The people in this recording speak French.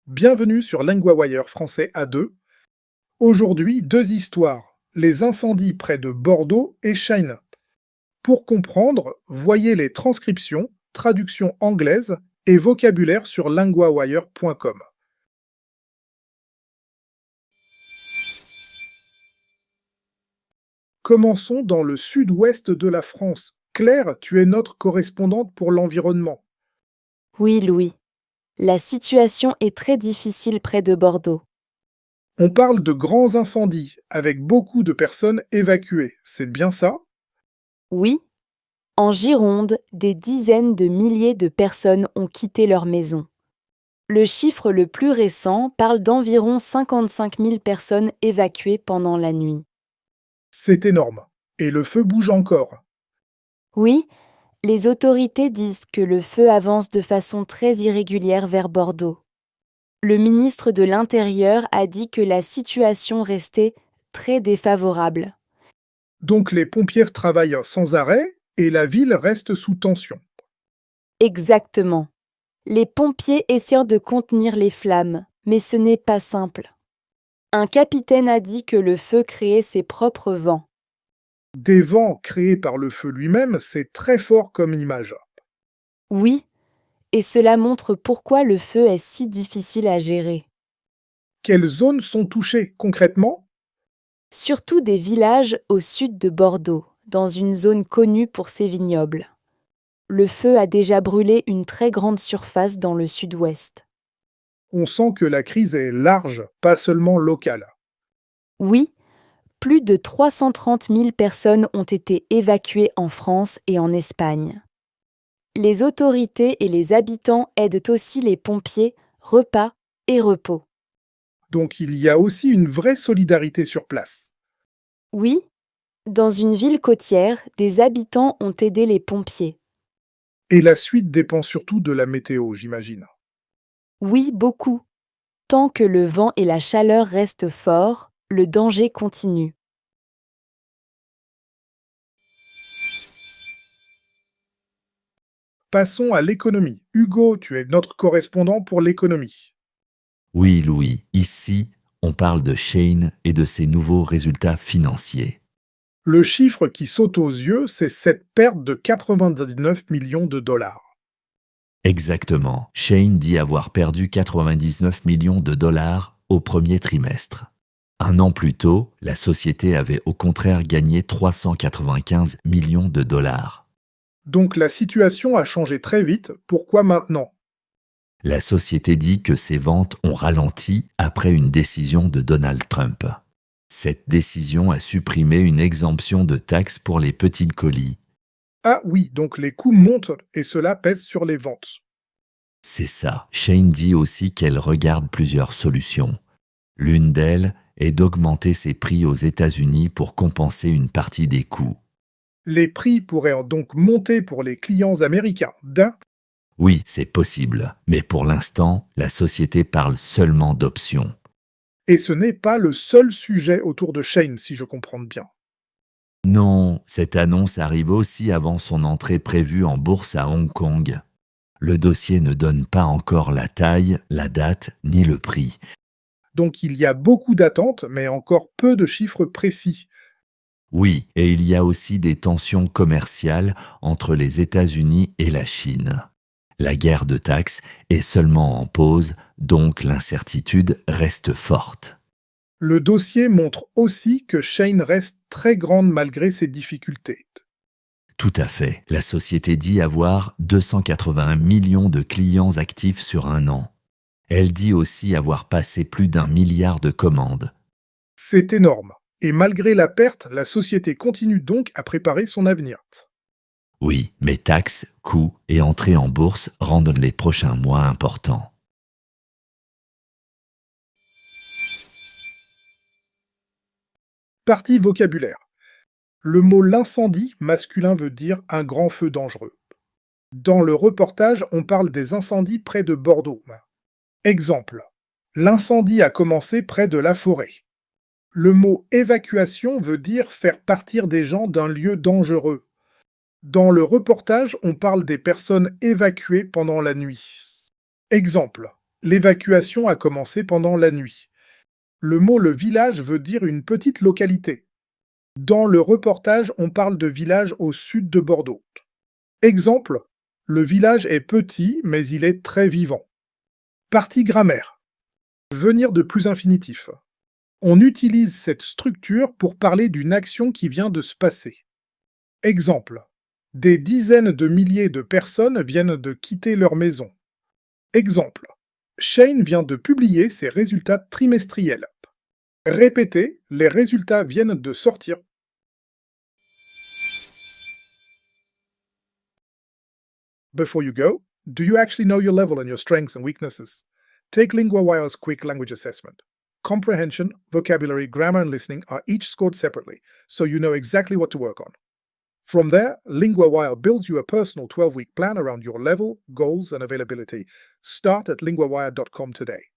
Bienvenue sur LinguaWire français A2. Aujourd'hui, deux histoires. Les incendies près de Bordeaux et Chine. Pour comprendre, voyez les transcriptions, traductions anglaises et vocabulaire sur linguawire.com. Commençons dans le sud-ouest de la France. Claire, tu es notre correspondante pour l'environnement. Oui, Louis. La situation est très difficile près de Bordeaux. On parle de grands incendies, avec beaucoup de personnes évacuées. C'est bien ça? Oui, en Gironde, des dizaines de milliers de personnes ont quitté leur maison. Le chiffre le plus récent parle d'environ 55 000 personnes évacuées pendant la nuit. C'est énorme. Et le feu bouge encore. Oui, les autorités disent que le feu avance de façon très irrégulière vers Bordeaux. Le ministre de l'Intérieur a dit que la situation restait très défavorable. Donc les pompiers travaillent sans arrêt et la ville reste sous tension. Exactement. Les pompiers essaient de contenir les flammes, mais ce n'est pas simple. Un capitaine a dit que le feu créait ses propres vents. Des vents créés par le feu lui-même, c'est très fort comme image. Oui, et cela montre pourquoi le feu est si difficile à gérer. Quelles zones sont touchées concrètement? Surtout des villages au sud de Bordeaux, dans une zone connue pour ses vignobles. Le feu a déjà brûlé une très grande surface dans le sud-ouest. On sent que la crise est large, pas seulement locale. Oui, plus de 330 000 personnes ont été évacuées en France et en Espagne. Les autorités et les habitants aident aussi les pompiers, repas et repos. Donc il y a aussi une vraie solidarité sur place. Oui, dans une ville côtière, des habitants ont aidé les pompiers. Et la suite dépend surtout de la météo, j'imagine. Oui, beaucoup. Tant que le vent et la chaleur restent forts, le danger continue. Passons à l'économie. Hugo, tu es notre correspondant pour l'économie. Oui, Louis, ici, on parle de Shane et de ses nouveaux résultats financiers. Le chiffre qui saute aux yeux, c'est cette perte de 99 millions de dollars. Exactement, Shane dit avoir perdu 99 millions de dollars au premier trimestre. Un an plus tôt, la société avait au contraire gagné 395 millions de dollars. Donc la situation a changé très vite. Pourquoi maintenant? La société dit que ses ventes ont ralenti après une décision de Donald Trump. Cette décision a supprimé une exemption de taxes pour les petits colis. Ah oui, donc les coûts montent et cela pèse sur les ventes. C'est ça. Shane dit aussi qu'elle regarde plusieurs solutions. L'une d'elles est d'augmenter ses prix aux États-Unis pour compenser une partie des coûts. Les prix pourraient donc monter pour les clients américains. Oui, c'est possible, mais pour l'instant, la société parle seulement d'options. Et ce n'est pas le seul sujet autour de Shane, si je comprends bien. Non, cette annonce arrive aussi avant son entrée prévue en bourse à Hong Kong. Le dossier ne donne pas encore la taille, la date ni le prix. Donc il y a beaucoup d'attentes, mais encore peu de chiffres précis. Oui, et il y a aussi des tensions commerciales entre les États-Unis et la Chine. La guerre de taxes est seulement en pause, donc l'incertitude reste forte. Le dossier montre aussi que Shane reste très grande malgré ses difficultés. Tout à fait. La société dit avoir 281 millions de clients actifs sur un an. Elle dit aussi avoir passé plus d'1 milliard de commandes. C'est énorme. Et malgré la perte, la société continue donc à préparer son avenir. Oui, mais taxes, coûts et entrées en bourse rendent les prochains mois importants. Partie vocabulaire. Le mot l'incendie masculin veut dire un grand feu dangereux. Dans le reportage, on parle des incendies près de Bordeaux. Exemple. L'incendie a commencé près de la forêt. Le mot évacuation veut dire faire partir des gens d'un lieu dangereux. Dans le reportage, on parle des personnes évacuées pendant la nuit. Exemple. L'évacuation a commencé pendant la nuit. Le mot le village veut dire une petite localité. Dans le reportage, on parle de village au sud de Bordeaux. Exemple, le village est petit, mais il est très vivant. Partie grammaire. Venir de plus infinitif. On utilise cette structure pour parler d'une action qui vient de se passer. Exemple. Des dizaines de milliers de personnes viennent de quitter leur maison. Exemple. Shane vient de publier ses résultats trimestriels. Répétez, les résultats viennent de sortir. Before you go, do you actually know your level and your strengths and weaknesses? Take LinguaWire's quick language assessment. Comprehension, vocabulary, grammar, and listening are each scored separately, so you know exactly what to work on. From there, LinguaWire builds you a personal 12-week plan around your level, goals, and availability. Start at linguawire.com today.